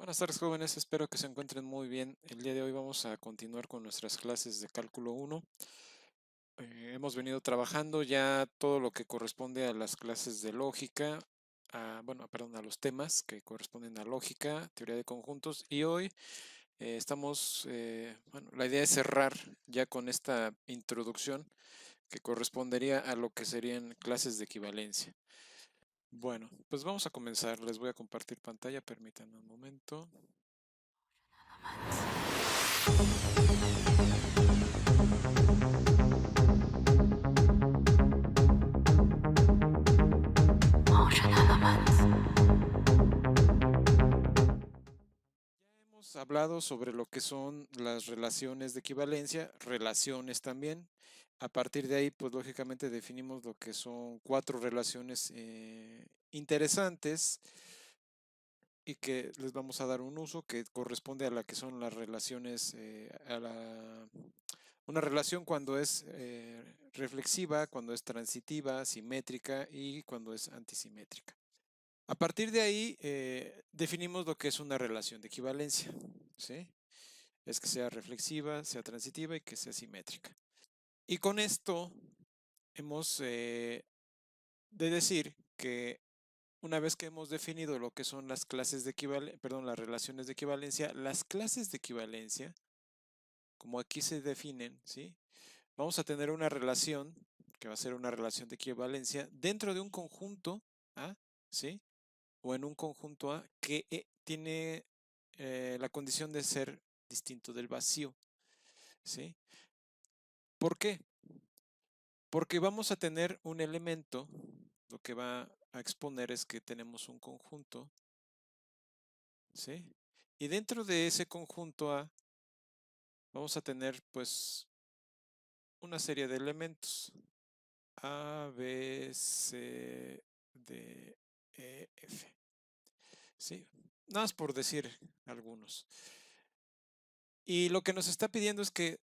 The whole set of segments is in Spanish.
Buenas tardes, jóvenes, espero que se encuentren muy bien. El día de hoy vamos a continuar con nuestras clases de cálculo 1. Hemos venido trabajando ya todo lo que corresponde a las clases de lógica, a los temas que corresponden a lógica, teoría de conjuntos, y hoy la idea es cerrar ya con esta introducción que correspondería a lo que serían clases de equivalencia. Bueno, pues vamos a comenzar. Les voy a compartir pantalla, permítanme un momento. Ya hemos hablado sobre lo que son las relaciones de equivalencia, relaciones también. A partir de ahí, pues lógicamente definimos lo que son cuatro relaciones interesantes y que les vamos a dar un uso que corresponde a la que son las relaciones, una relación cuando es reflexiva, cuando es transitiva, simétrica y cuando es antisimétrica. A partir de ahí, definimos lo que es una relación de equivalencia, ¿sí? Es que sea reflexiva, sea transitiva y que sea simétrica. Y con esto hemos de decir que una vez que hemos definido lo que son las clases de las relaciones de equivalencia, las clases de equivalencia, como aquí se definen, ¿sí? Vamos a tener una relación, que va a ser una relación de equivalencia, dentro de un conjunto A, ¿sí? O en un conjunto A que tiene la condición de ser distinto del vacío, ¿sí? ¿Por qué? Porque vamos a tener un elemento, lo que va a exponer es que tenemos un conjunto, ¿sí? Y dentro de ese conjunto A vamos a tener pues una serie de elementos. A, B, C, D, E, F. ¿Sí? Nada más por decir algunos. Y lo que nos está pidiendo es que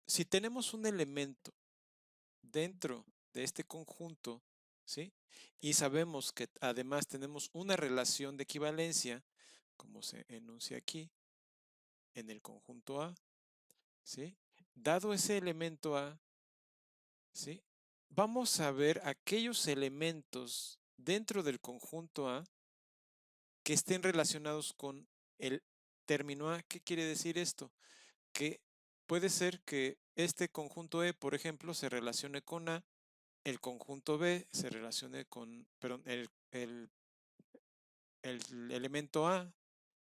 si tenemos un elemento dentro de este conjunto, ¿sí? Y sabemos que además tenemos una relación de equivalencia, como se enuncia aquí, en el conjunto A, ¿sí? Dado ese elemento A, ¿sí? Vamos a ver aquellos elementos dentro del conjunto A que estén relacionados con el término A. ¿Qué quiere decir esto? Que puede ser que este conjunto E, por ejemplo, se relacione con A, el conjunto B se relacione con, perdón, el elemento A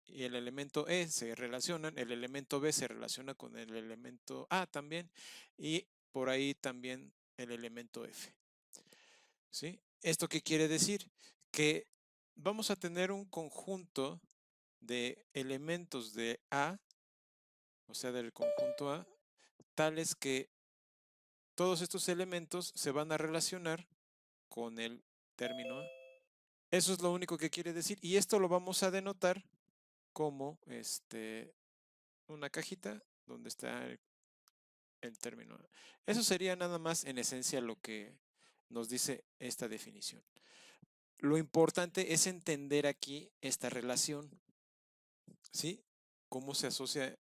y el elemento E se relacionan, el elemento B se relaciona con el elemento A también y por ahí también el elemento F. ¿Sí? ¿Esto qué quiere decir? Que vamos a tener un conjunto de elementos de A, o sea, del conjunto A, tales que todos estos elementos se van a relacionar con el término A. Eso es lo único que quiere decir. Y esto lo vamos a denotar como una cajita donde está el término A. Eso sería nada más en esencia lo que nos dice esta definición. Lo importante es entender aquí esta relación, ¿sí? Cómo se asocia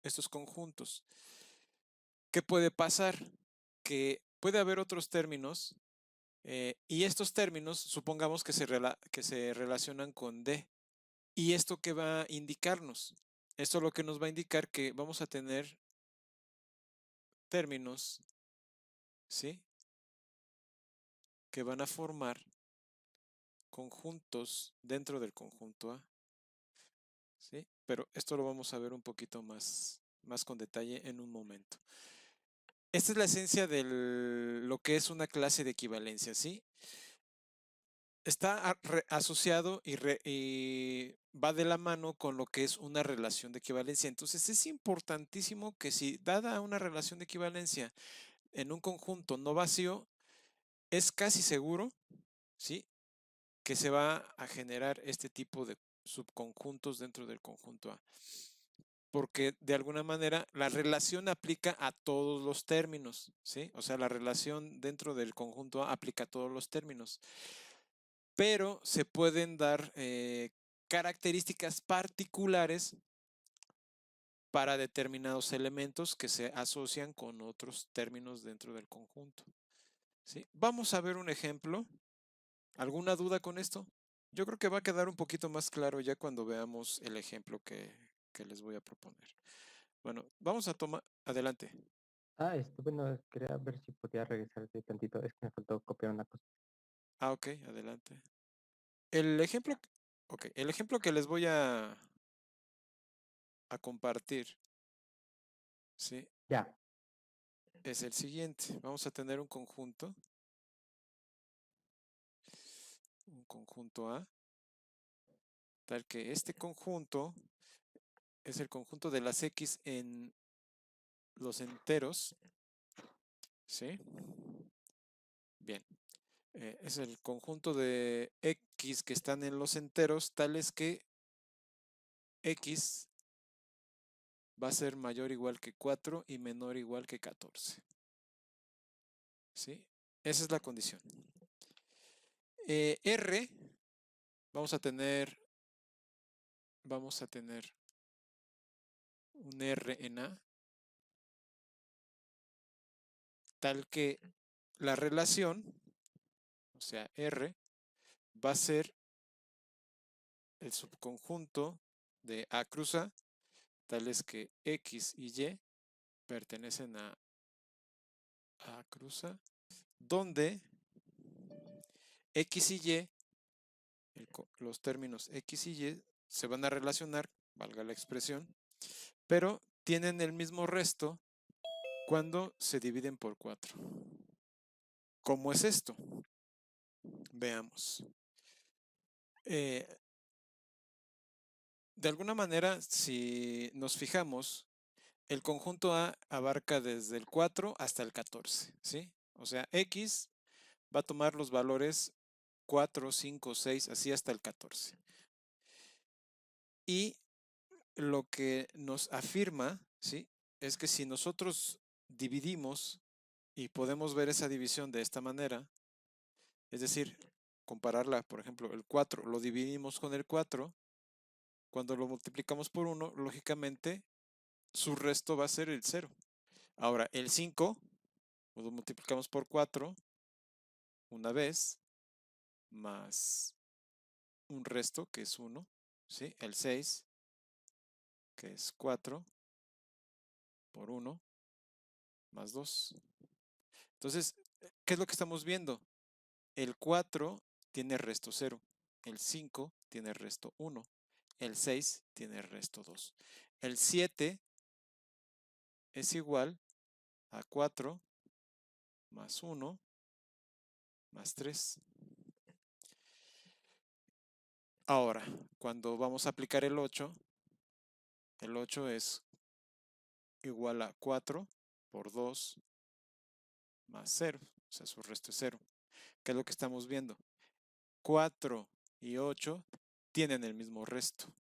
estos conjuntos. ¿Qué puede pasar? Que puede haber otros términos y estos términos supongamos que se relacionan con D. ¿Y esto qué va a indicarnos? Esto lo que nos va a indicar que vamos a tener términos, ¿sí? Que van a formar conjuntos dentro del conjunto A, ¿sí? Pero esto lo vamos a ver un poquito más con detalle en un momento. Esta es la esencia de lo que es una clase de equivalencia, ¿sí? Está asociado y va de la mano con lo que es una relación de equivalencia. Entonces es importantísimo que si dada una relación de equivalencia en un conjunto no vacío, es casi seguro, ¿sí? Que se va a generar este tipo de subconjuntos dentro del conjunto A. Porque de alguna manera la relación aplica a todos los términos, ¿sí? O sea, la relación dentro del conjunto A aplica a todos los términos. Pero se pueden dar características particulares para determinados elementos que se asocian con otros términos dentro del conjunto. ¿Sí? Vamos a ver un ejemplo. ¿Alguna duda con esto? Yo creo que va a quedar un poquito más claro ya cuando veamos el ejemplo que les voy a proponer. Bueno, vamos a tomar... Adelante. Bueno, quería ver si podía regresarte tantito. Es que me faltó copiar una cosa. Ah, ok, adelante. El ejemplo, el ejemplo que les voy a compartir, ¿sí? Ya, Es el siguiente. Vamos a tener un conjunto A, tal que este conjunto es el conjunto de las X en los enteros, ¿sí? Bien, es el conjunto de X que están en los enteros, tales que X va a ser mayor o igual que 4 y menor o igual que 14. ¿Sí? Esa es la condición. R, vamos a tener un R en A, tal que la relación, o sea, R, va a ser el subconjunto de A cruz A, tales que X y Y pertenecen a A cruz A, donde X y Y, los términos X y Y se van a relacionar, valga la expresión, pero tienen el mismo resto cuando se dividen por 4. ¿Cómo es esto? Veamos. De alguna manera, si nos fijamos, el conjunto A abarca desde el 4 hasta el 14, ¿sí? O sea, X va a tomar los valores 4, 5, 6, así hasta el 14. Y lo que nos afirma, ¿sí? Es que si nosotros dividimos y podemos ver esa división de esta manera, es decir, compararla, por ejemplo, el 4 lo dividimos con el 4, cuando lo multiplicamos por 1, lógicamente su resto va a ser el 0. Ahora, el 5 lo multiplicamos por 4 una vez, más un resto que es 1, ¿sí? El 6, que es 4 por 1, más 2. Entonces, ¿qué es lo que estamos viendo? El 4 tiene resto 0, el 5 tiene resto 1, el 6 tiene resto 2. El 7 es igual a 4 más 1 más 3. Ahora, cuando vamos a aplicar el 8 es igual a 4 por 2 más 0, o sea, su resto es 0. ¿Qué es lo que estamos viendo? 4 y 8 tienen el mismo resto.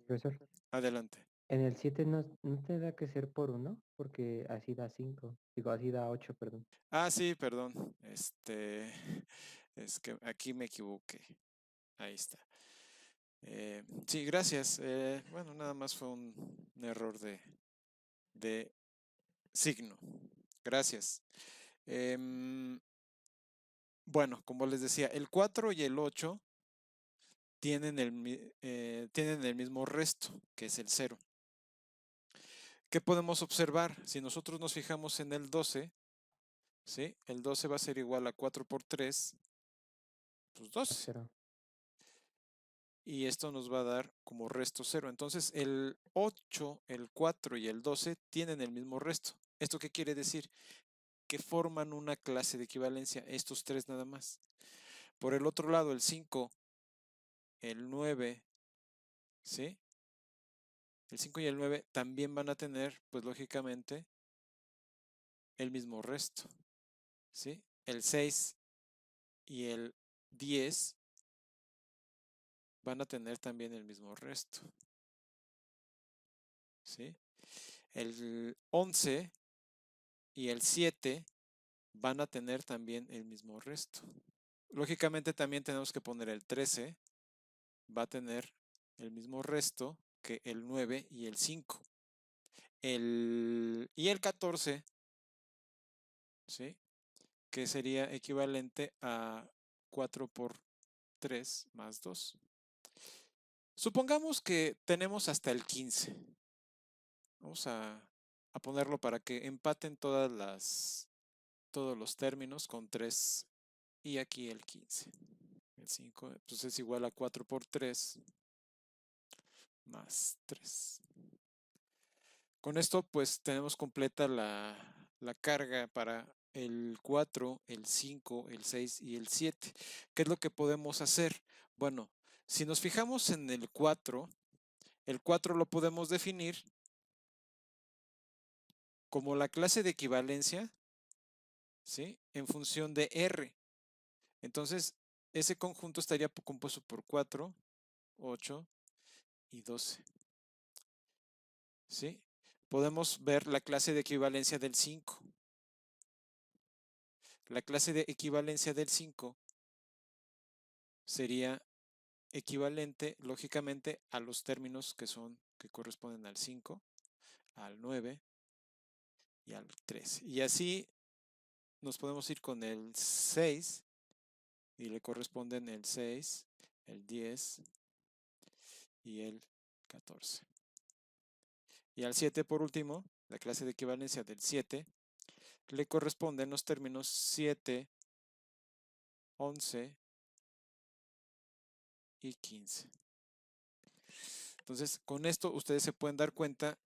profesor, Adelante. en el 7 no tendrá que ser por uno, porque así da 5. Digo, así da 8, perdón. Ah, sí, perdón. Es que aquí me equivoqué. Ahí está. Sí, gracias. Bueno, nada más fue un error de signo. Gracias. Bueno, como les decía, el 4 y el 8 tienen el mismo resto, que es el 0. ¿Qué podemos observar? Si nosotros nos fijamos en el 12, ¿sí? El 12 va a ser igual a 4 por 3, pues 12. 0. Y esto nos va a dar como resto 0. Entonces el 8, el 4 y el 12 tienen el mismo resto. ¿Esto qué quiere decir? Que forman una clase de equivalencia, estos tres nada más. Por el otro lado, el 5, el 9, ¿sí? El 5 y el 9 también van a tener, pues lógicamente, el mismo resto, ¿sí? El 6 y el 10 van a tener también el mismo resto, ¿sí? El 11 y el 7 van a tener también el mismo resto. Lógicamente también tenemos que poner el 13, va a tener el mismo resto que el 9 y el 5. Y el 14, ¿sí? Que sería equivalente a 4 por 3 más 2. Supongamos que tenemos hasta el 15. Vamos a ponerlo para que empaten todos los términos con 3 y aquí el 15. El 5 pues es igual a 4 por 3 más 3. Con esto pues tenemos completa la carga para el 4, el 5, el 6 y el 7. ¿Qué es lo que podemos hacer? Bueno, si nos fijamos en el 4 lo podemos definir como la clase de equivalencia, ¿sí? En función de R. Entonces, ese conjunto estaría compuesto por 4, 8 y 12. ¿Sí? Podemos ver la clase de equivalencia del 5. La clase de equivalencia del 5 sería equivalente, lógicamente, a los términos que corresponden al 5, al 9 y al 13. Y así nos podemos ir con el 6 y le corresponden el 6, el 10 y el 14. Y al 7, por último, la clase de equivalencia del 7, le corresponden los términos 7, 11 y 15. Entonces, con esto ustedes se pueden dar cuenta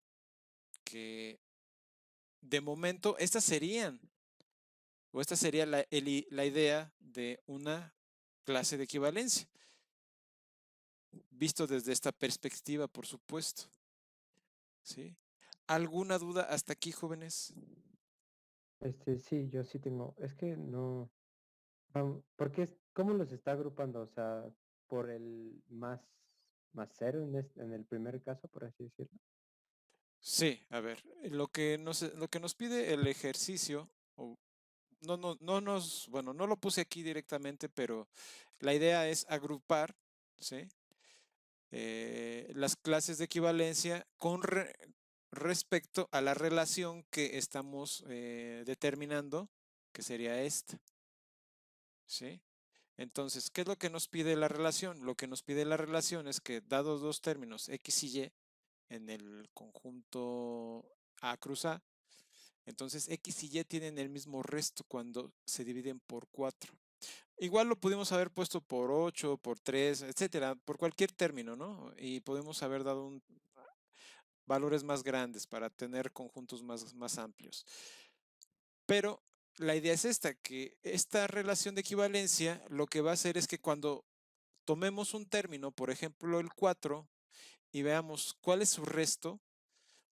que de momento esta sería la idea de una clase de equivalencia, visto desde esta perspectiva, por supuesto. ¿Sí? ¿Alguna duda hasta aquí, jóvenes? Sí, yo sí tengo. Es que no. ¿Por qué cómo los está agrupando? O sea, por el más cero en el primer caso, por así decirlo. Sí, a ver, lo que nos pide el ejercicio, bueno, no lo puse aquí directamente, pero la idea es agrupar, ¿sí? Las clases de equivalencia con respecto a la relación que estamos determinando, que sería esta, ¿sí? Entonces, ¿qué es lo que nos pide la relación? Lo que nos pide la relación es que dados dos términos X y Y en el conjunto A cruz A, entonces X y Y tienen el mismo resto cuando se dividen por 4. Igual lo pudimos haber puesto por 8, por 3, etcétera, por cualquier término, ¿no? Y podemos haber dado valores más grandes para tener conjuntos más amplios. Pero la idea es esta, que esta relación de equivalencia lo que va a hacer es que cuando tomemos un término, por ejemplo el 4, y veamos cuál es su resto,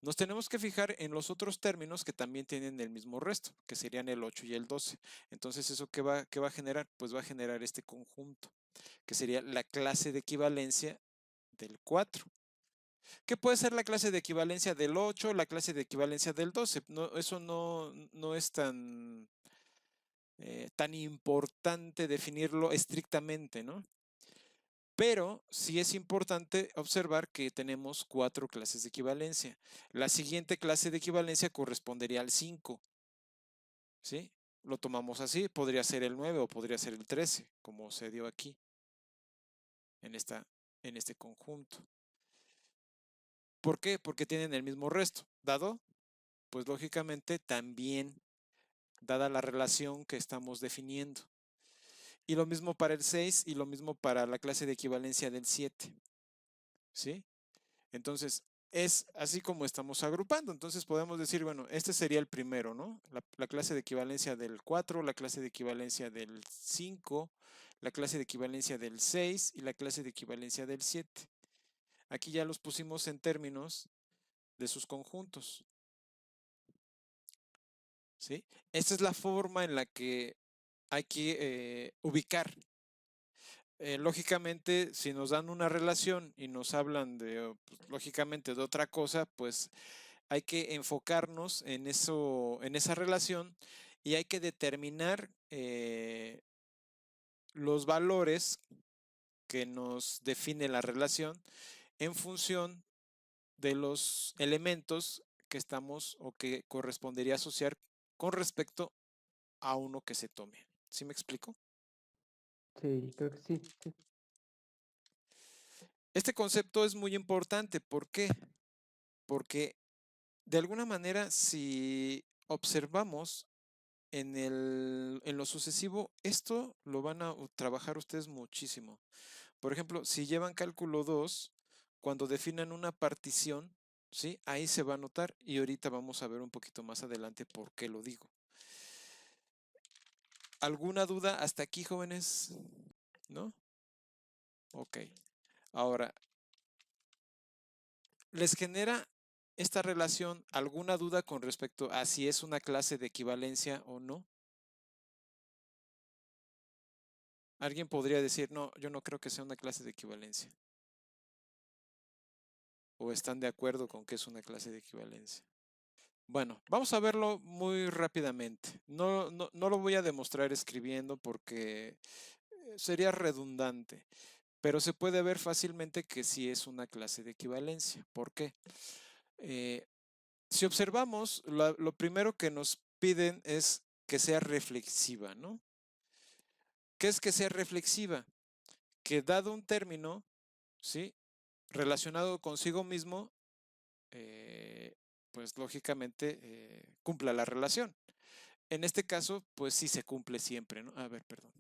nos tenemos que fijar en los otros términos que también tienen el mismo resto, que serían el 8 y el 12. Entonces, ¿eso qué va a generar? Pues va a generar este conjunto, que sería la clase de equivalencia del 4. ¿Qué puede ser la clase de equivalencia del 8, la clase de equivalencia del 12? No, eso no es tan importante definirlo estrictamente, ¿no? Pero sí es importante observar que tenemos 4 clases de equivalencia. La siguiente clase de equivalencia correspondería al 5, ¿sí? Lo tomamos así, podría ser el 9 o podría ser el 13, como se dio aquí, en, en este conjunto. ¿Por qué? Porque tienen el mismo resto. ¿Dado? Pues lógicamente también, dada la relación que estamos definiendo. Y lo mismo para el 6 y lo mismo para la clase de equivalencia del 7, ¿sí? Entonces, es así como estamos agrupando. Entonces podemos decir, bueno, este sería el primero, ¿no? La clase de equivalencia del 4, la clase de equivalencia del 5, la clase de equivalencia del 6 y la clase de equivalencia del 7. Aquí ya los pusimos en términos de sus conjuntos, ¿sí? Esta es la forma en la que hay que ubicar. Lógicamente, si nos dan una relación y nos hablan pues, lógicamente de otra cosa, pues hay que enfocarnos en eso, en esa relación y hay que determinar los valores que nos define la relación en función de los elementos que estamos o que correspondería asociar con respecto a uno que se tome. ¿Sí me explico? Sí, creo que sí, sí. Este concepto es muy importante. ¿Por qué? Porque de alguna manera, si observamos en lo sucesivo, esto lo van a trabajar ustedes muchísimo. Por ejemplo, si llevan cálculo 2, cuando definan una partición, ¿sí? Ahí se va a notar y ahorita vamos a ver un poquito más adelante por qué lo digo. ¿Alguna duda hasta aquí, jóvenes? ¿No? Ok. Ahora, ¿les genera esta relación alguna duda con respecto a si es una clase de equivalencia o no? Alguien podría decir, no, yo no creo que sea una clase de equivalencia. ¿O están de acuerdo con que es una clase de equivalencia? Bueno, vamos a verlo muy rápidamente. No lo voy a demostrar escribiendo porque sería redundante, pero se puede ver fácilmente que sí es una clase de equivalencia. ¿Por qué? Si observamos, lo primero que nos piden es que sea reflexiva, ¿no? ¿Qué es que sea reflexiva? Que dado un término, ¿sí? Relacionado consigo mismo, pues lógicamente cumpla la relación. En este caso, pues sí se cumple siempre, ¿no? A ver, perdón,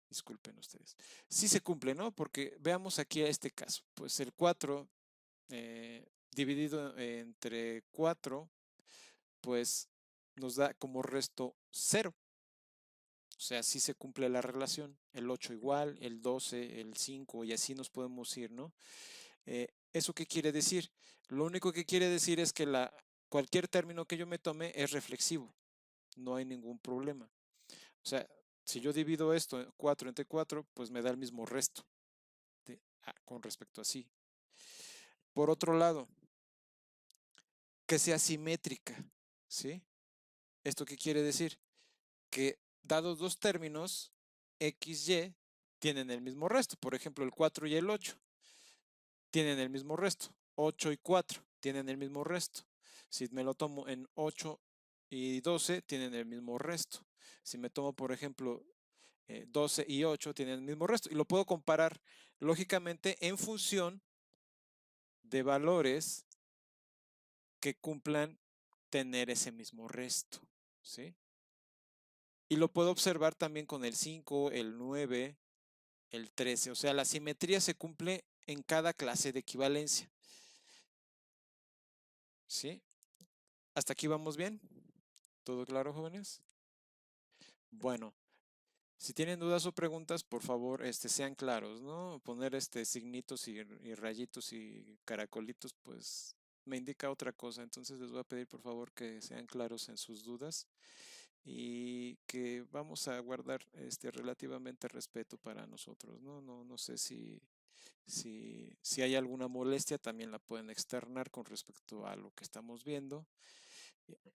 disculpen ustedes. Sí se cumple, ¿no? Porque veamos aquí a este caso. Pues el 4 dividido entre 4, pues nos da como resto 0. O sea, sí se cumple la relación. El 8 igual, el 12, el 5 y así nos podemos ir, ¿no? ¿Eso qué quiere decir? Lo único que quiere decir es que cualquier término que yo me tome es reflexivo. No hay ningún problema. O sea, si yo divido esto 4 entre 4, pues me da el mismo resto con respecto a sí. Por otro lado, que sea simétrica, ¿sí? ¿Esto qué quiere decir? Que dados dos términos, x, y, tienen el mismo resto. Por ejemplo, el 4 y el 8 tienen el mismo resto. 8 y 4 tienen el mismo resto. Si me lo tomo en 8 y 12, tienen el mismo resto. Si me tomo, por ejemplo, 12 y 8 tienen el mismo resto. Y lo puedo comparar lógicamente en función de valores que cumplan tener ese mismo resto. ¿Sí? Y lo puedo observar también con el 5, el 9, el 13. O sea, la simetría se cumple en cada clase de equivalencia. ¿Sí? ¿Hasta aquí vamos bien? ¿Todo claro, jóvenes? Bueno, si tienen dudas o preguntas, por favor, sean claros, ¿no? Poner signitos y rayitos y caracolitos, pues me indica otra cosa. Entonces les voy a pedir, por favor, que sean claros en sus dudas y que vamos a guardar relativamente respeto para nosotros, ¿no? No sé si hay alguna molestia, también la pueden externar con respecto a lo que estamos viendo.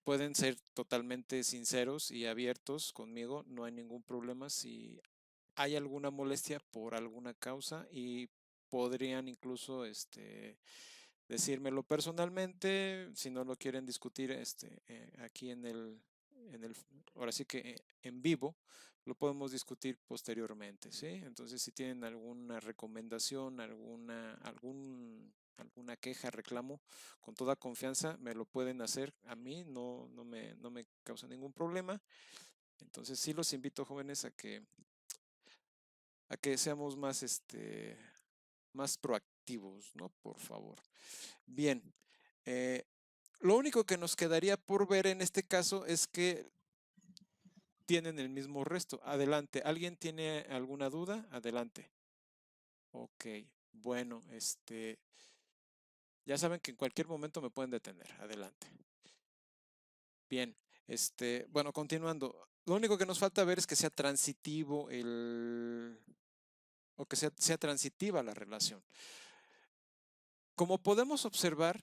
Pueden ser totalmente sinceros y abiertos conmigo, no hay ningún problema si hay alguna molestia por alguna causa y podrían incluso decírmelo personalmente, si no lo quieren discutir aquí ahora sí que en vivo, lo podemos discutir posteriormente, ¿sí? Entonces, si tienen alguna recomendación, alguna queja, reclamo, con toda confianza me lo pueden hacer a mí, no me causa ningún problema. Entonces, sí los invito, jóvenes, a que seamos más proactivos, ¿no? Por favor. Bien, lo único que nos quedaría por ver en este caso es que tienen el mismo resto. Adelante, ¿alguien tiene alguna duda? Adelante. Ok, bueno, ya saben que en cualquier momento me pueden detener. Adelante. Bien, bueno, continuando. Lo único que nos falta ver es que sea transitivo o que sea transitiva la relación. Como podemos observar,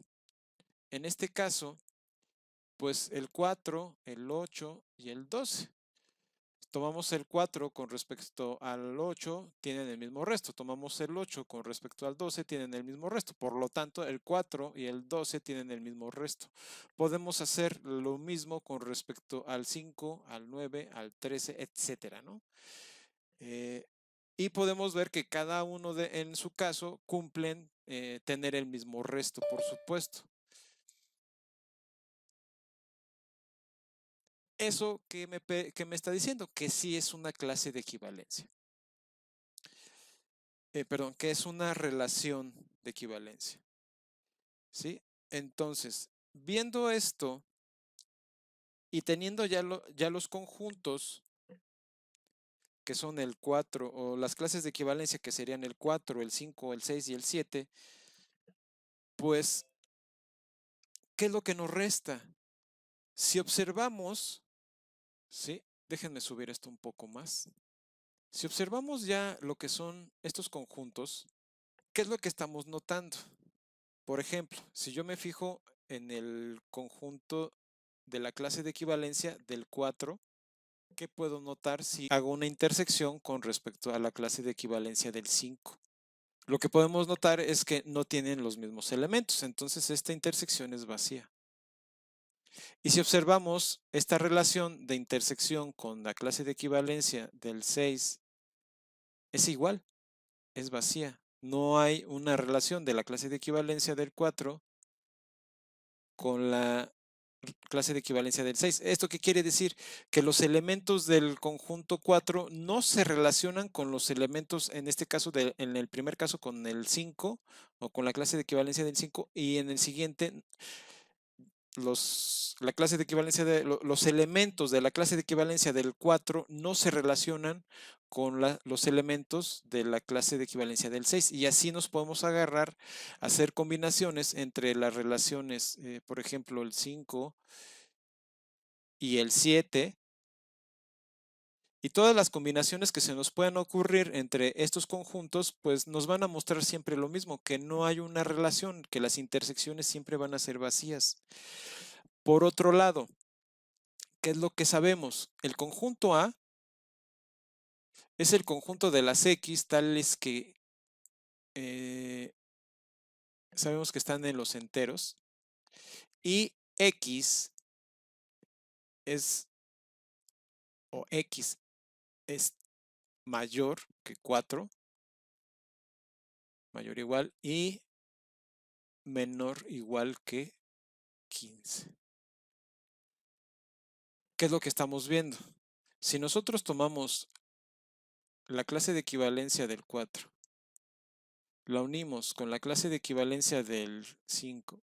en este caso, pues el 4, el 8 y el 12 tomamos el 4 con respecto al 8, tienen el mismo resto. Tomamos el 8 con respecto al 12, tienen el mismo resto. Por lo tanto, el 4 y el 12 tienen el mismo resto. Podemos hacer lo mismo con respecto al 5, al 9, al 13, etcétera, ¿no? Y podemos ver que cada uno en su caso cumplen tener el mismo resto, por supuesto. ¿Eso qué me está diciendo? Que sí es una clase de equivalencia. Perdón, que es una relación de equivalencia. ¿Sí? Entonces, viendo esto y teniendo ya los conjuntos, que son el 4, o las clases de equivalencia que serían el 4, el 5, el 6 y el 7, pues, ¿qué es lo que nos resta? Si observamos, ¿sí? Déjenme subir esto un poco más. Si observamos ya lo que son estos conjuntos, ¿qué es lo que estamos notando? Por ejemplo, si yo me fijo en el conjunto de la clase de equivalencia del 4, ¿qué puedo notar si hago una intersección con respecto a la clase de equivalencia del 5? Lo que podemos notar es que no tienen los mismos elementos, entonces esta intersección es vacía. Y si observamos esta relación de intersección con la clase de equivalencia del 6, es igual, es vacía. No hay una relación de la clase de equivalencia del 4 con la clase de equivalencia del 6. ¿Esto qué quiere decir? Que los elementos del conjunto 4 no se relacionan con los elementos, en este caso, en el primer caso con el 5 o con la clase de equivalencia del 5, y en el siguiente la clase de equivalencia los elementos de la clase de equivalencia del 4 no se relacionan con los elementos de la clase de equivalencia del 6, y así nos podemos agarrar a hacer combinaciones entre las relaciones, por ejemplo, el 5 y el 7, y todas las combinaciones que se nos puedan ocurrir entre estos conjuntos, pues nos van a mostrar siempre lo mismo, que no hay una relación, que las intersecciones siempre van a ser vacías. Por otro lado, ¿qué es lo que sabemos? El conjunto A es el conjunto de las X tales que sabemos que están en los enteros, y X es, o X es mayor que 4, mayor o igual, y menor o igual que 15. ¿Qué es lo que estamos viendo? Si nosotros tomamos la clase de equivalencia del 4, la unimos con la clase de equivalencia del 5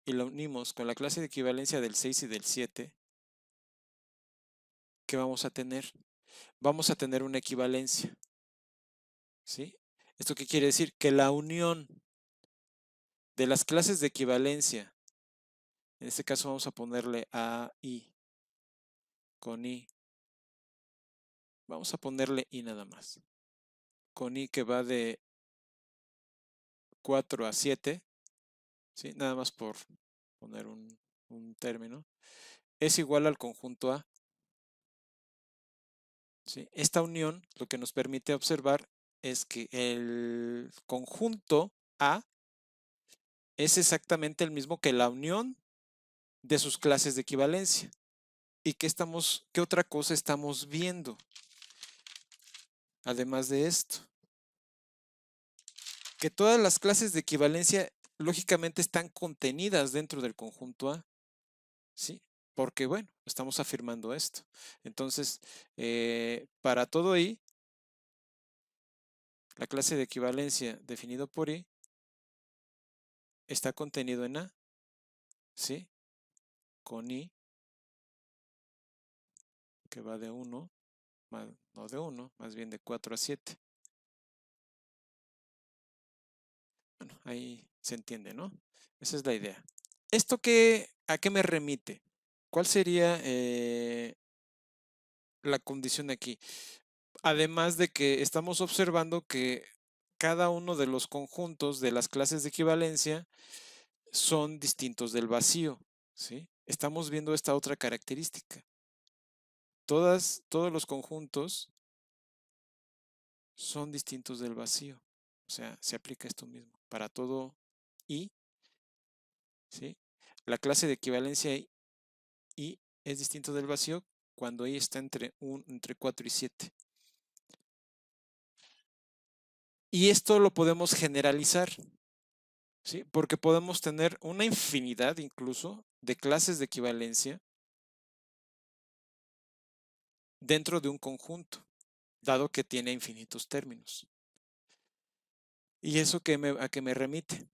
y la unimos con la clase de equivalencia del 6 y del 7, ¿qué vamos a tener? Vamos a tener una equivalencia. ¿Sí? ¿Esto qué quiere decir? Que la unión de las clases de equivalencia, en este caso vamos a ponerle a I con I, vamos a ponerle I nada más, con I que va de 4 a 7, ¿sí? Nada más por poner un término, es igual al conjunto A. ¿Sí? Esta unión lo que nos permite observar es que el conjunto A es exactamente el mismo que la unión de sus clases de equivalencia. ¿Y qué otra cosa estamos viendo? Además de esto, que todas las clases de equivalencia lógicamente están contenidas dentro del conjunto A, ¿sí? Porque, bueno, estamos afirmando esto. Entonces, para todo I, la clase de equivalencia definido por I está contenido en A, ¿sí? Con I, que va de 1, no de 1, más bien de 4 a 7. Bueno, ahí se entiende, ¿no? Esa es la idea. ¿Esto a qué me remite? ¿Cuál sería la condición aquí? Además de que estamos observando que cada uno de los conjuntos de las clases de equivalencia son distintos del vacío, ¿sí? Estamos viendo esta otra característica. todos los conjuntos son distintos del vacío. O sea, se aplica esto mismo para todo I, ¿sí? La clase de equivalencia I es distinto del vacío cuando I está entre 4 y 7. Y esto lo podemos generalizar, ¿sí? Porque podemos tener una infinidad incluso de clases de equivalencia dentro de un conjunto, dado que tiene infinitos términos. ¿Y eso a qué me remite?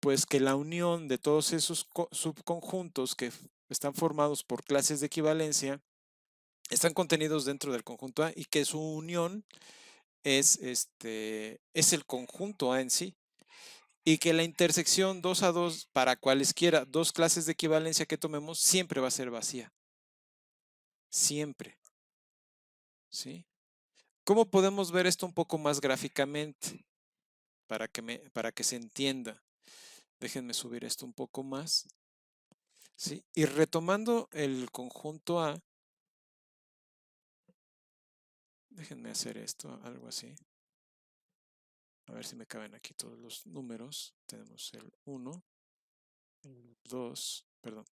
Pues que la unión de todos esos subconjuntos que están formados por clases de equivalencia están contenidos dentro del conjunto A y que su unión es el conjunto A en sí. Y que la intersección 2 a 2 para cualesquiera dos clases de equivalencia que tomemos siempre va a ser vacía. Siempre. ¿Sí? ¿Cómo podemos ver esto un poco más gráficamente? Para que se entienda. Déjenme subir esto un poco más. ¿Sí? Y retomando el conjunto A, déjenme hacer esto, algo así. A ver si me caben aquí todos los números. Tenemos el 1, el 2, perdón,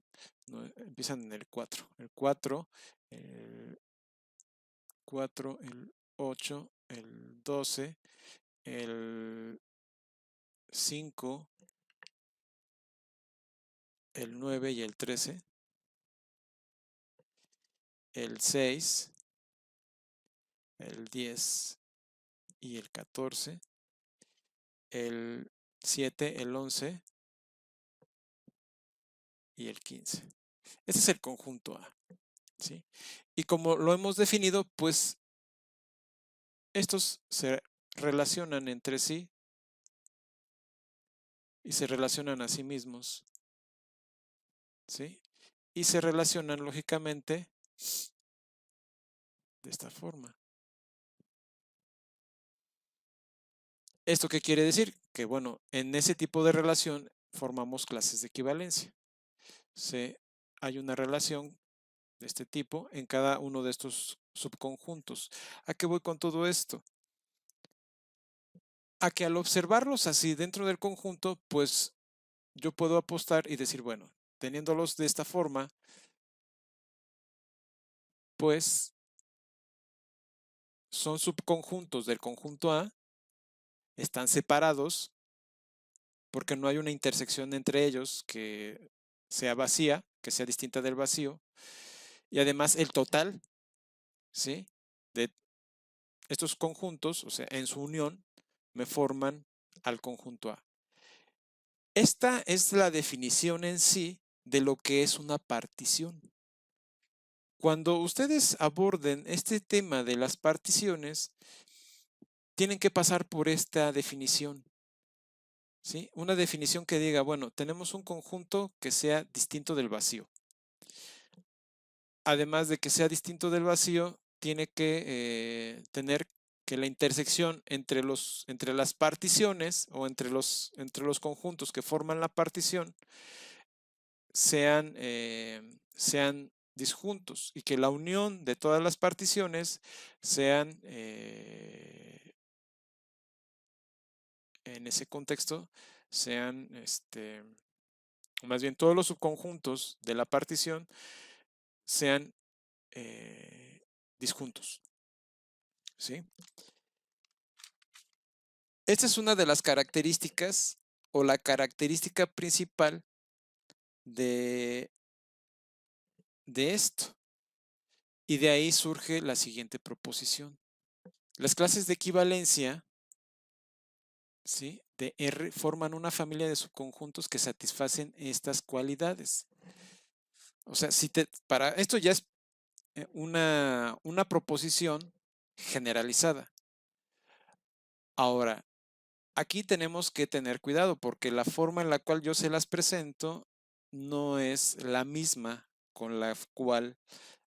no, empiezan en el 4. El 4, el 4, el 8, el 12, el 5, el 9 y el 13, el 6, el 10 y el 14, el 7, el 11 y el 15. Este es el conjunto A. ¿Sí? Y como lo hemos definido, pues estos se relacionan entre sí y se relacionan a sí mismos. ¿Sí? Y se relacionan lógicamente de esta forma. ¿Esto qué quiere decir? Que bueno, en ese tipo de relación formamos clases de equivalencia. Hay una relación de este tipo en cada uno de estos subconjuntos. ¿A qué voy con todo esto? A que al observarlos así dentro del conjunto, pues yo puedo apostar y decir, bueno, teniéndolos de esta forma, pues son subconjuntos del conjunto A, están separados porque no hay una intersección entre ellos que sea vacía, que sea distinta del vacío, y además el total, ¿sí? De estos conjuntos, o sea, en su unión, me forman al conjunto A. Esta es la definición en sí de lo que es una partición. Cuando ustedes aborden este tema de las particiones, tienen que pasar por esta definición. ¿Sí? Una definición que diga, bueno, tenemos un conjunto que sea distinto del vacío. Además de que sea distinto del vacío, tiene que tener que la intersección entre las particiones o entre los conjuntos que forman la partición sean disjuntos y que la unión de todas las particiones sean, en ese contexto, sean, más bien todos los subconjuntos de la partición sean disjuntos. ¿Sí? Esta es una de las características o la característica principal de esto. Y de ahí surge la siguiente proposición. Las clases de equivalencia, ¿sí?, de R forman una familia de subconjuntos que satisfacen estas cualidades. O sea, para esto ya es una proposición generalizada. Ahora, aquí tenemos que tener cuidado porque la forma en la cual yo se las presento no es la misma con la cual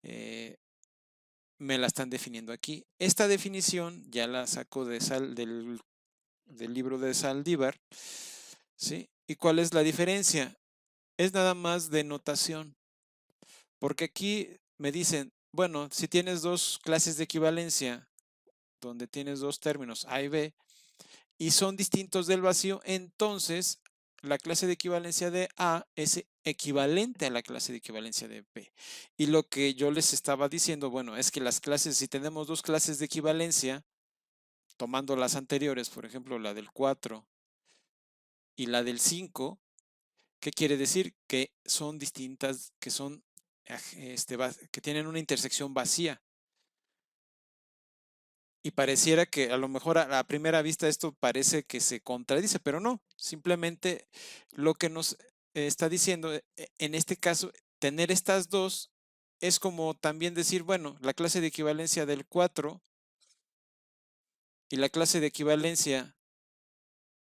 me la están definiendo aquí. Esta definición ya la saco del libro de Saldívar, ¿sí? ¿Y cuál es la diferencia? Es nada más de notación, porque aquí me dicen, bueno, si tienes dos clases de equivalencia, donde tienes dos términos A y B, y son distintos del vacío, entonces la clase de equivalencia de A es equivalente a la clase de equivalencia de B. Y lo que yo les estaba diciendo, bueno, es que las clases, si tenemos dos clases de equivalencia, tomando las anteriores, por ejemplo, la del 4 y la del 5, ¿qué quiere decir? Que son distintas, que son que tienen una intersección vacía. Y pareciera que a lo mejor a la primera vista esto parece que se contradice, pero no, simplemente lo que nos está diciendo en este caso, tener estas dos es como también decir, bueno, la clase de equivalencia del 4 y la clase de equivalencia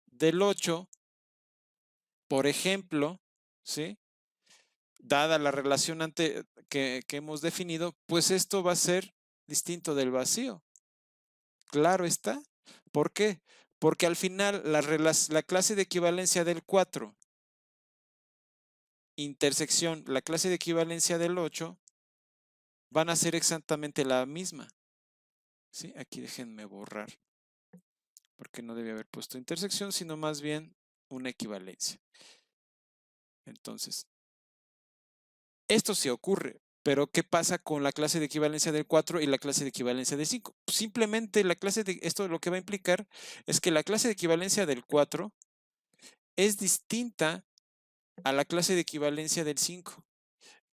del 8, por ejemplo, ¿sí? Dada la relación que hemos definido, pues esto va a ser distinto del vacío. Claro está. ¿Por qué? Porque al final la clase de equivalencia del 4, intersección, la clase de equivalencia del 8, van a ser exactamente la misma. ¿Sí? Aquí déjenme borrar, porque no debía haber puesto intersección, sino más bien una equivalencia. Entonces, esto sí ocurre, pero ¿qué pasa con la clase de equivalencia del 4 y la clase de equivalencia del 5? Simplemente esto lo que va a implicar es que la clase de equivalencia del 4 es distinta a la clase de equivalencia del 5.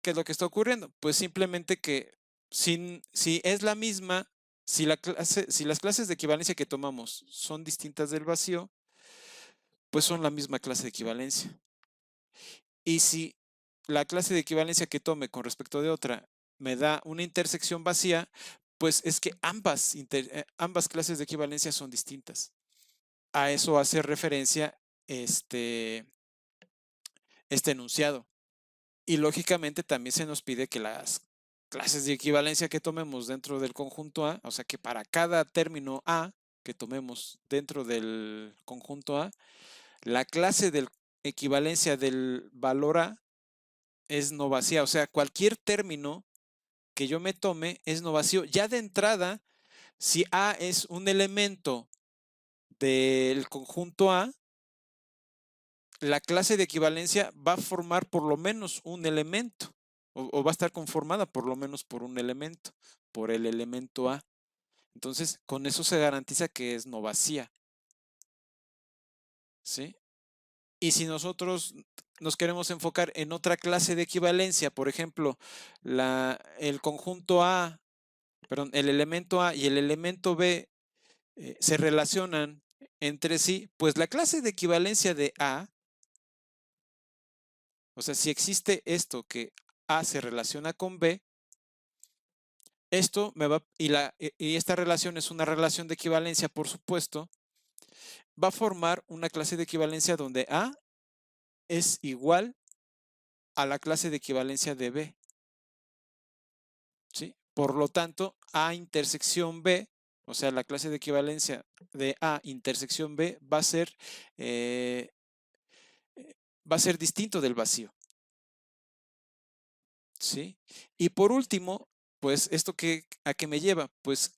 ¿Qué es lo que está ocurriendo? Pues simplemente que si es la misma, si las clases de equivalencia que tomamos son distintas del vacío, pues son la misma clase de equivalencia. Y si la clase de equivalencia que tome con respecto de otra me da una intersección vacía, pues es que ambas clases de equivalencia son distintas. A eso hace referencia este enunciado. Y lógicamente también se nos pide que las clases de equivalencia que tomemos dentro del conjunto A, o sea que para cada término A que tomemos dentro del conjunto A, la clase de equivalencia del valor A es no vacía. O sea, cualquier término que yo me tome es no vacío. Ya de entrada, si A es un elemento del conjunto A, la clase de equivalencia va a formar por lo menos un elemento, o va a estar conformada por lo menos por un elemento, por el elemento A. Entonces, con eso se garantiza que es no vacía. ¿Sí? Y si nosotros nos queremos enfocar en otra clase de equivalencia, por ejemplo, el conjunto A, perdón, el elemento A y el elemento B se relacionan entre sí, pues la clase de equivalencia de A, o sea, si existe esto que A se relaciona con B, esto me va, y esta relación es una relación de equivalencia, por supuesto, va a formar una clase de equivalencia donde A es igual a la clase de equivalencia de B. ¿Sí? Por lo tanto, A intersección B, o sea, la clase de equivalencia de A intersección B va a ser distinto del vacío. ¿Sí? Y por último, pues, ¿a qué me lleva? Pues,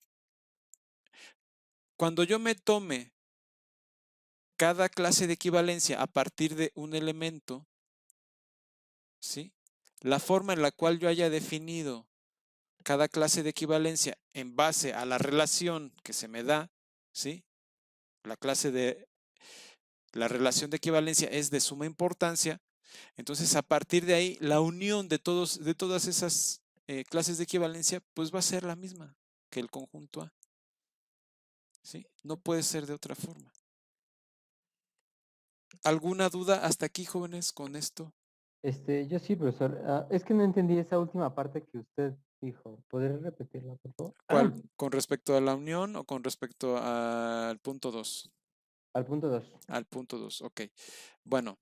cuando yo me tome cada clase de equivalencia a partir de un elemento, ¿sí? La forma en la cual yo haya definido cada clase de equivalencia en base a la relación que se me da, ¿sí? La relación de equivalencia es de suma importancia. Entonces, a partir de ahí, la unión de todas esas clases de equivalencia, pues va a ser la misma que el conjunto A. ¿Sí? No puede ser de otra forma. ¿Alguna duda hasta aquí, jóvenes, con esto? Yo sí, profesor. Es que no entendí esa última parte que usted dijo. ¿Podría repetirla, por favor? ¿Cuál? ¿Con respecto a la unión o con respecto al punto 2? Al punto 2. Al punto 2, ok. Bueno,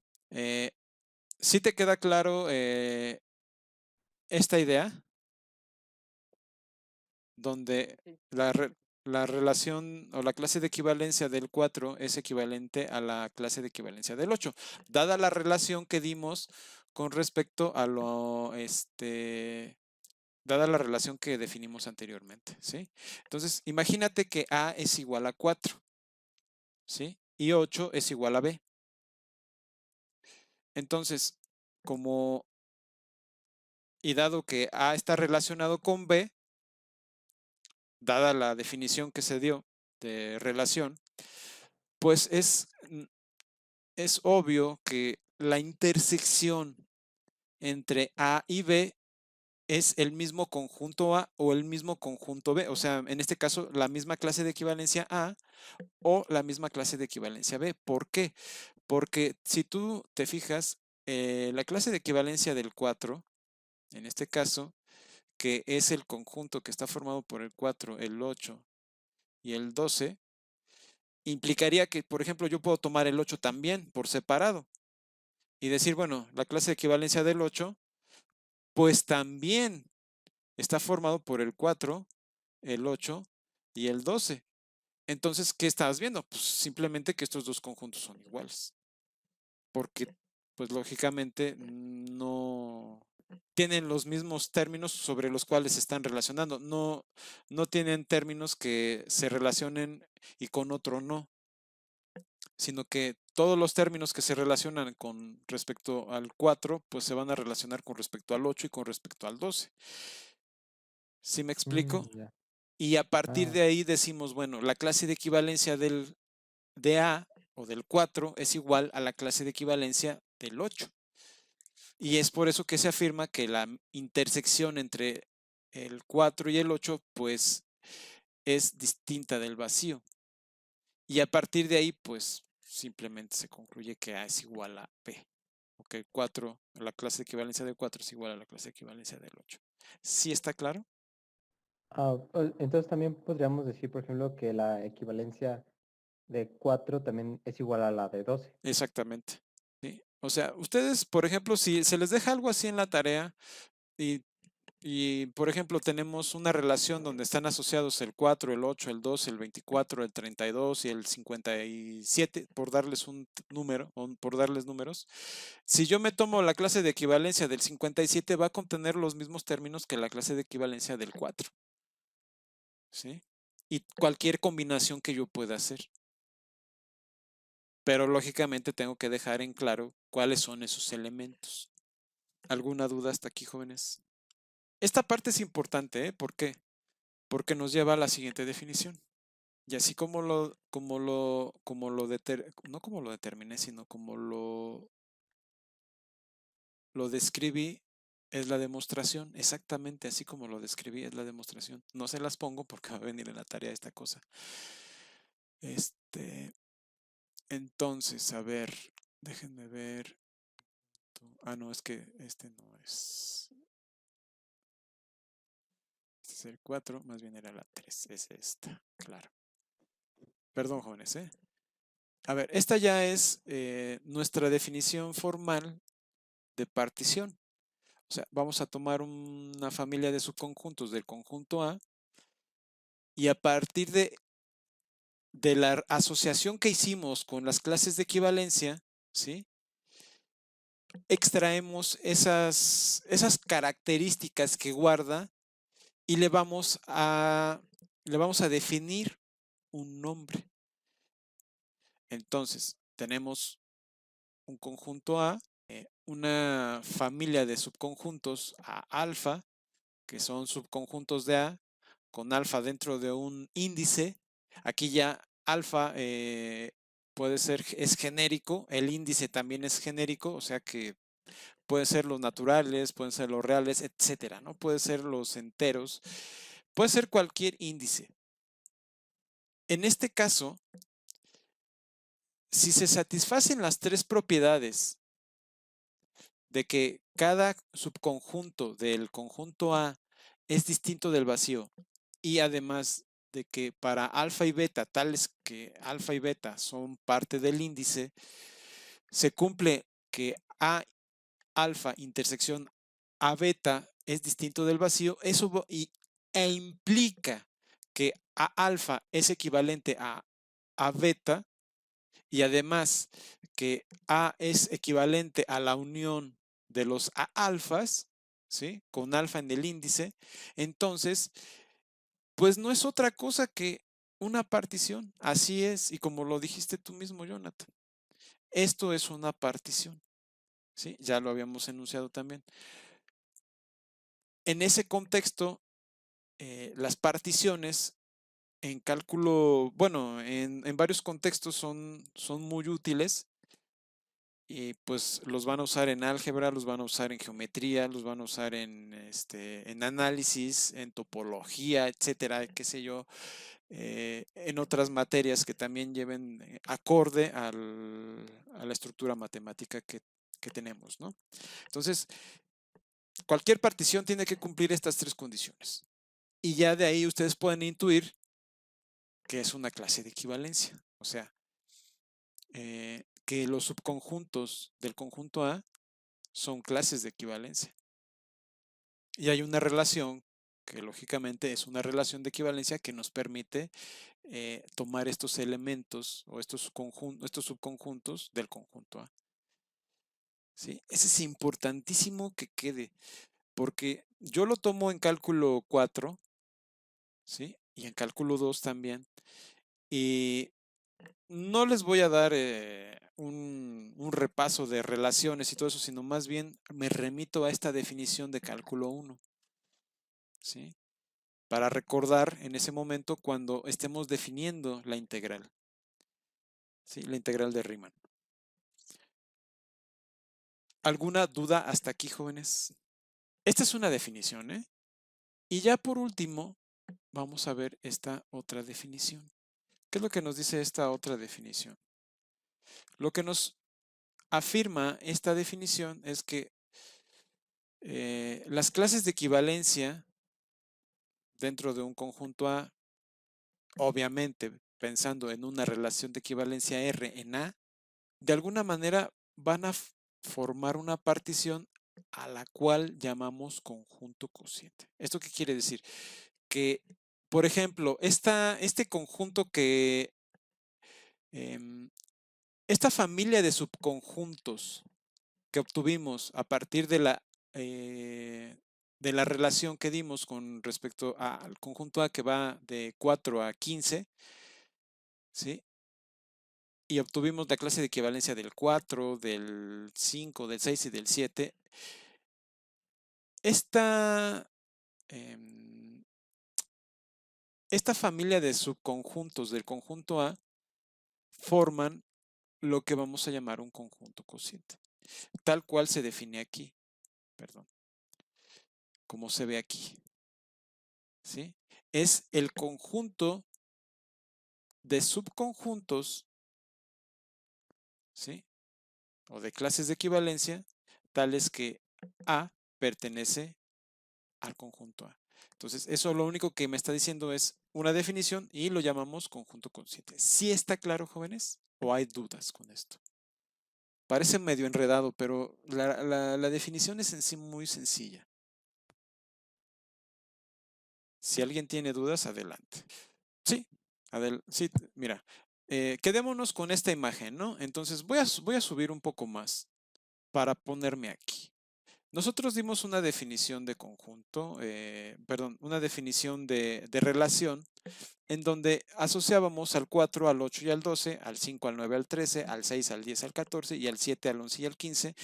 ¿sí te queda claro esta idea? Donde Sí. la relación o la clase de equivalencia del 4 es equivalente a la clase de equivalencia del 8, dada la relación que dimos con respecto a lo dada la relación que definimos anteriormente, ¿sí? Entonces, imagínate que A es igual a 4, ¿sí? Y 8 es igual a B. Entonces, como y dado que A está relacionado con B, dada la definición que se dio de relación, pues es obvio que la intersección entre A y B es el mismo conjunto A o el mismo conjunto B. O sea, en este caso, la misma clase de equivalencia A o la misma clase de equivalencia B. ¿Por qué? Porque si tú te fijas, la clase de equivalencia del 4, en este caso, que es el conjunto que está formado por el 4, el 8 y el 12, implicaría que, por ejemplo, yo puedo tomar el 8 también por separado y decir, bueno, la clase de equivalencia del 8, pues también está formado por el 4, el 8 y el 12. Entonces, ¿qué estás viendo? Pues simplemente que estos dos conjuntos son iguales, porque pues lógicamente no tienen los mismos términos sobre los cuales se están relacionando, no tienen términos que se relacionen y con otro no, sino que todos los términos que se relacionan con respecto al 4, pues se van a relacionar con respecto al 8 y con respecto al 12. ¿Sí me explico? Ya. Y a partir Ah, de ahí decimos, bueno, la clase de equivalencia de A o del 4 es igual a la clase de equivalencia del 8. Y es por eso que se afirma que la intersección entre el 4 y el 8 pues es distinta del vacío. Y a partir de ahí pues simplemente se concluye que A es igual a B. O que el 4, la clase de equivalencia del 4 es igual a la clase de equivalencia del 8. ¿Sí está claro? entonces también podríamos decir, por ejemplo, que la equivalencia de 4 también es igual a la de 12. Exactamente. ¿Sí? O sea, ustedes, por ejemplo, si se les deja algo así en la tarea y por ejemplo, tenemos una relación donde están asociados el 4, el 8, el 12, el 24, el 32 y el 57, por darles un número, o por darles números. Si yo me tomo la clase de equivalencia del 57, va a contener los mismos términos que la clase de equivalencia del 4, ¿sí? Y cualquier combinación que yo pueda hacer. Pero lógicamente tengo que dejar en claro cuáles son esos elementos. ¿Alguna duda hasta aquí, jóvenes? Esta parte es importante, ¿eh? ¿Por qué? Porque nos lleva a la siguiente definición. Y así no como lo determiné, sino como lo describí, es la demostración. Exactamente así como lo describí, es la demostración. No se las pongo porque va a venir en la tarea esta cosa. Entonces, a ver, déjenme ver. Ah, no, es que este no es. Este es el 4, más bien era la 3. Es esta, claro. Perdón, jóvenes, ¿eh? A ver, esta ya es nuestra definición formal de partición. O sea, vamos a tomar una familia de subconjuntos del conjunto A y a partir de la asociación que hicimos con las clases de equivalencia, ¿sí? Extraemos esas características que guarda y le vamos a definir un nombre. Entonces, tenemos un conjunto A, una familia de subconjuntos a alfa, que son subconjuntos de A, con alfa dentro de un índice. Aquí ya alfa puede ser, es genérico, el índice también es genérico, o sea que pueden ser los naturales, pueden ser los reales, etcétera, ¿no? Puede ser los enteros, puede ser cualquier índice. En este caso, si se satisfacen las tres propiedades de que cada subconjunto del conjunto A es distinto del vacío y además de que para alfa y beta, tales que alfa y beta son parte del índice, se cumple que A alfa intersección A beta es distinto del vacío, eso e implica que A alfa es equivalente a beta y además que A es equivalente a la unión de los A alfas, ¿sí? Con alfa en el índice. Entonces, pues no es otra cosa que una partición. Así es, y como lo dijiste tú mismo, Jonathan, esto es una partición, ¿sí? Ya lo habíamos enunciado también. En ese contexto, las particiones en cálculo, bueno, en varios contextos son muy útiles y pues los van a usar en álgebra, los van a usar en geometría, los van a usar en análisis, en topología, etcétera, qué sé yo, en otras materias que también lleven acorde a la estructura matemática que tenemos, ¿no? Entonces, cualquier partición tiene que cumplir estas tres condiciones. Y ya de ahí ustedes pueden intuir que es una clase de equivalencia. O sea, que los subconjuntos del conjunto A son clases de equivalencia. Y hay una relación que lógicamente es una relación de equivalencia que nos permite tomar estos elementos o estos subconjuntos del conjunto A. ¿Sí? Ese es importantísimo que quede, porque yo lo tomo en cálculo 4, ¿sí? Y en cálculo 2 también. Y no les voy a dar un repaso de relaciones y todo eso, sino más bien me remito a esta definición de cálculo 1, ¿sí? Para recordar en ese momento cuando estemos definiendo la integral, ¿sí? La integral de Riemann. ¿Alguna duda hasta aquí, jóvenes? Esta es una definición, ¿eh? Y ya por último, vamos a ver esta otra definición. ¿Qué es lo que nos dice esta otra definición? Lo que nos afirma esta definición es que las clases de equivalencia dentro de un conjunto A, obviamente pensando en una relación de equivalencia R en A, de alguna manera van a formar una partición a la cual llamamos conjunto cociente. ¿Esto qué quiere decir? Que, por ejemplo, este conjunto em, esta familia de subconjuntos que obtuvimos a partir de la relación que dimos con respecto al conjunto A que va de 4 a 15, ¿sí? Y obtuvimos la clase de equivalencia del 4, del 5, del 6 y del 7. Esta, em, esta familia de subconjuntos del conjunto A forman lo que vamos a llamar un conjunto cociente, tal cual se define aquí, perdón, como se ve aquí, ¿sí? Es el conjunto de subconjuntos, ¿sí? O de clases de equivalencia, tales que A pertenece al conjunto A. Entonces, eso lo único que me está diciendo es una definición y lo llamamos conjunto cociente. ¿Sí está claro, jóvenes? ¿O hay dudas con esto? Parece medio enredado, pero la definición es en sí muy sencilla. Si alguien tiene dudas, adelante. Sí, sí, mira, quedémonos con esta imagen, ¿no? Entonces voy a subir un poco más para ponerme aquí. Nosotros dimos una definición de conjunto, perdón, una definición de relación en donde asociábamos al 4, al 8 y al 12, al 5, al 9, al 13, al 6, al 10, al 14 y al 7, al 11 y al 15.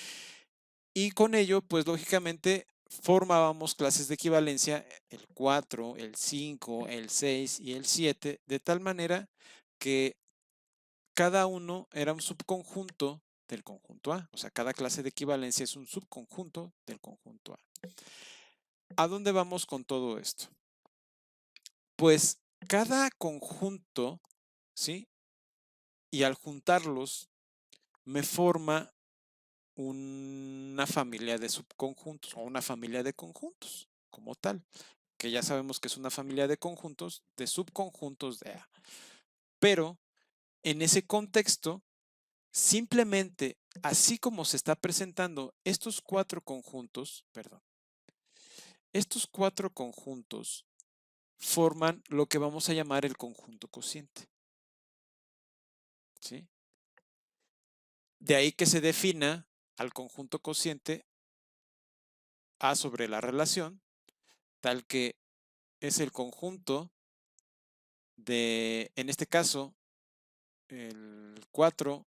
Y con ello, pues lógicamente formábamos clases de equivalencia el 4, el 5, el 6 y el 7, de tal manera que cada uno era un subconjunto del conjunto A. O sea, cada clase de equivalencia es un subconjunto del conjunto A. ¿A dónde vamos con todo esto? Pues cada conjunto, ¿sí? Y al juntarlos, me forma una familia de subconjuntos o una familia de conjuntos como tal, que ya sabemos que es una familia de conjuntos, de subconjuntos de A. Pero en ese contexto, simplemente así como se está presentando estos cuatro conjuntos, perdón, estos cuatro conjuntos forman lo que vamos a llamar el conjunto cociente. ¿Sí? De ahí que se defina al conjunto cociente A sobre la relación, tal que es el conjunto de, en este caso, el 4,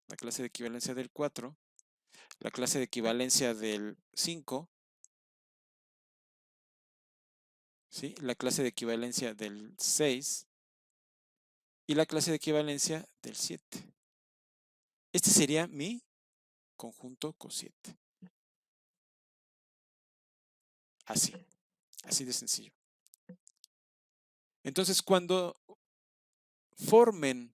la clase de equivalencia del 4, la clase de equivalencia del 5, ¿sí? La clase de equivalencia del 6 y la clase de equivalencia del 7. Este sería mi conjunto cociente. Así, así de sencillo. Entonces, cuando formen,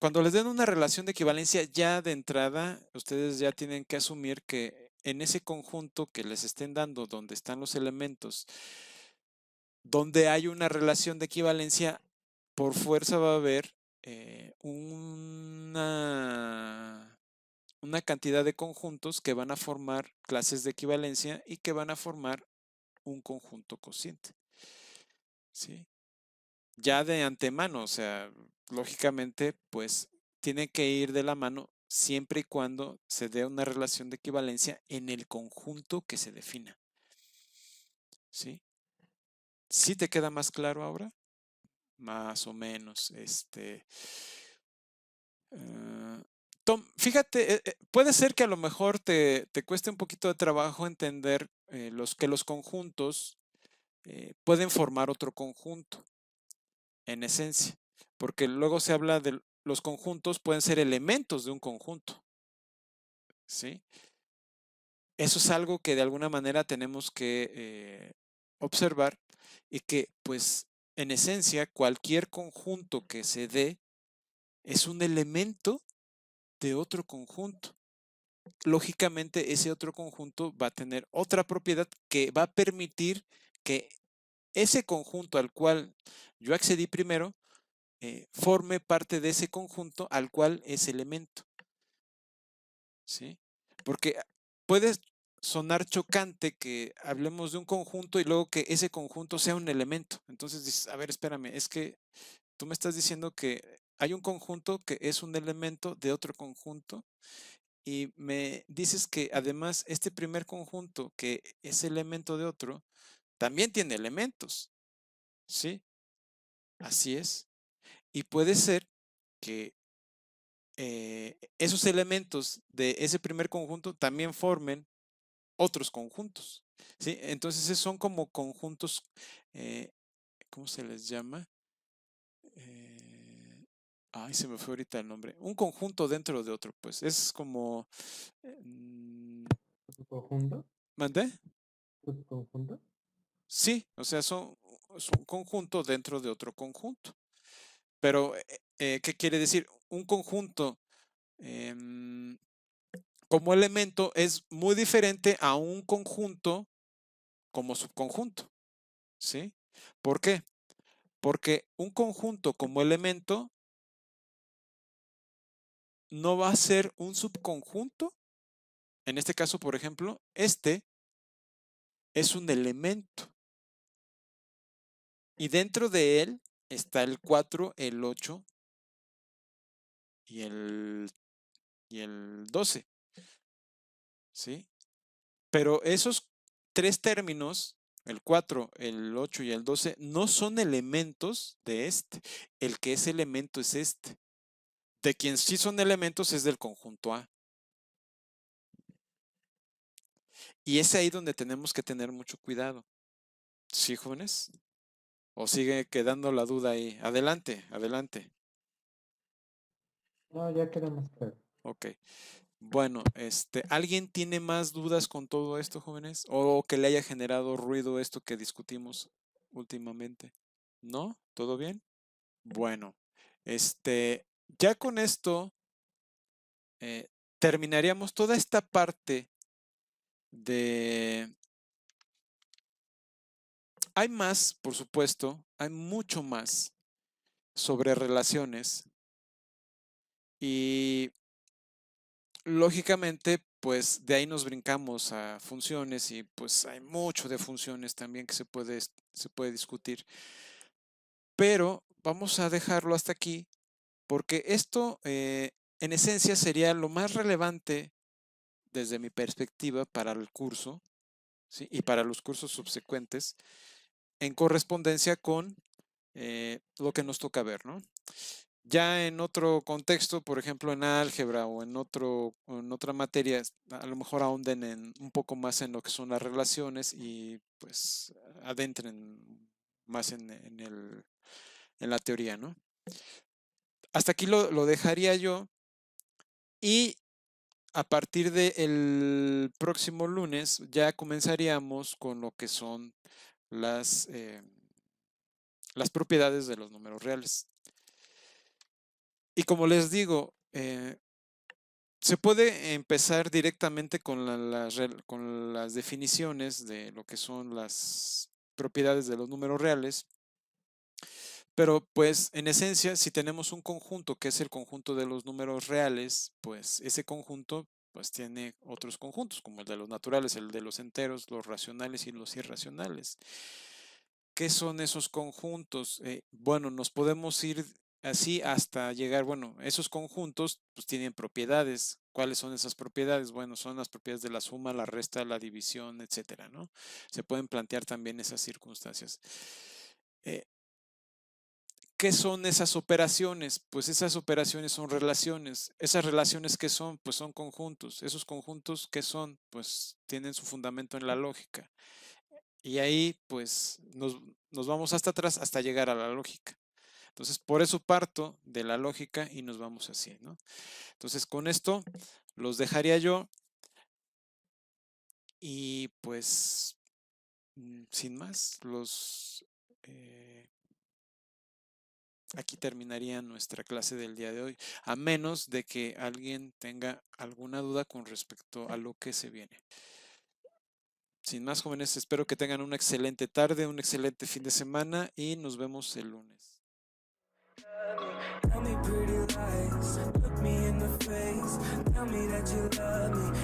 cuando les den una relación de equivalencia ya de entrada, ustedes ya tienen que asumir que en ese conjunto que les estén dando, donde están los elementos, donde hay una relación de equivalencia, por fuerza va a haber una cantidad de conjuntos que van a formar clases de equivalencia y que van a formar un conjunto cociente. ¿Sí? Ya de antemano, o sea, lógicamente, pues tiene que ir de la mano siempre y cuando se dé una relación de equivalencia en el conjunto que se defina. ¿Sí? ¿Sí te queda más claro ahora? Más o menos. Fíjate, puede ser que a lo mejor te cueste un poquito de trabajo entender que los conjuntos pueden formar otro conjunto, en esencia, porque luego se habla de los conjuntos pueden ser elementos de un conjunto, ¿sí? Eso es algo que de alguna manera tenemos que observar y que, pues, en esencia, cualquier conjunto que se dé es un elemento de otro conjunto. Lógicamente, ese otro conjunto va a tener otra propiedad que va a permitir que ese conjunto al cual yo accedí primero forme parte de ese conjunto al cual es elemento. ¿Sí? Porque puede sonar chocante que hablemos de un conjunto y luego que ese conjunto sea un elemento. Entonces dices, a ver, espérame, es que tú me estás diciendo que hay un conjunto que es un elemento de otro conjunto y me dices que además este primer conjunto que es elemento de otro también tiene elementos. ¿Sí? Así es. Y puede ser que esos elementos de ese primer conjunto también formen otros conjuntos. ¿Sí? Entonces son como conjuntos, ¿cómo se les llama? Ay, se me fue ahorita el nombre. Un conjunto dentro de otro, pues. Es como... ¿Conjunto? ¿Mandé? ¿Conjunto? Sí, o sea, es un conjunto dentro de otro conjunto. Pero, ¿qué quiere decir? Un conjunto em, como elemento es muy diferente a un conjunto como subconjunto. ¿Sí? ¿Por qué? Porque un conjunto como elemento no va a ser un subconjunto. En este caso, por ejemplo, este es un elemento. Y dentro de él está el 4, el 8 y el 12. ¿Sí? Pero esos tres términos, el 4, el 8 y el 12, no son elementos de este. El que es elemento es este. De quien sí son elementos es del conjunto A. Y es ahí donde tenemos que tener mucho cuidado. ¿Sí, jóvenes? ¿O sigue quedando la duda ahí? Adelante, adelante. No, ya queda más claro. Ok. Bueno, ¿alguien tiene más dudas con todo esto, jóvenes? ¿O que le haya generado ruido esto que discutimos últimamente? ¿No? ¿Todo bien? Bueno, ya con esto terminaríamos toda esta parte de... Hay más, por supuesto, hay mucho más sobre relaciones y lógicamente, pues de ahí nos brincamos a funciones y pues hay mucho de funciones también que se puede discutir. Pero vamos a dejarlo hasta aquí porque esto en esencia sería lo más relevante desde mi perspectiva, para el curso, ¿sí? Y para los cursos subsecuentes, en correspondencia con lo que nos toca ver, ¿no? Ya en otro contexto, por ejemplo en álgebra o en otra materia, a lo mejor ahonden un poco más en lo que son las relaciones y pues adentren más en la teoría, ¿no? Hasta aquí lo dejaría yo y a partir del próximo lunes ya comenzaríamos con lo que son las, eh, las propiedades de los números reales. Y como les digo, se puede empezar directamente con las definiciones de lo que son las propiedades de los números reales, pero pues en esencia, si tenemos un conjunto que es el conjunto de los números reales, pues ese conjunto pues tiene otros conjuntos, como el de los naturales, el de los enteros, los racionales y los irracionales. ¿Qué son esos conjuntos? Bueno, nos podemos ir así hasta llegar, bueno, esos conjuntos pues tienen propiedades. ¿Cuáles son esas propiedades? Bueno, son las propiedades de la suma, la resta, la división, etcétera, ¿no? Se pueden plantear también esas circunstancias. ¿Qué son esas operaciones? Pues esas operaciones son relaciones. ¿Esas relaciones qué son? Pues son conjuntos. ¿Esos conjuntos qué son? Pues tienen su fundamento en la lógica. Y ahí pues nos vamos hasta atrás hasta llegar a la lógica. Entonces, por eso parto de la lógica y nos vamos así, ¿no? Entonces, con esto los dejaría yo y pues, sin más, aquí terminaría nuestra clase del día de hoy, a menos de que alguien tenga alguna duda con respecto a lo que se viene. Sin más, jóvenes, espero que tengan una excelente tarde, un excelente fin de semana y nos vemos el lunes. Tell me pretty lies, look me in the face, tell me that you love me.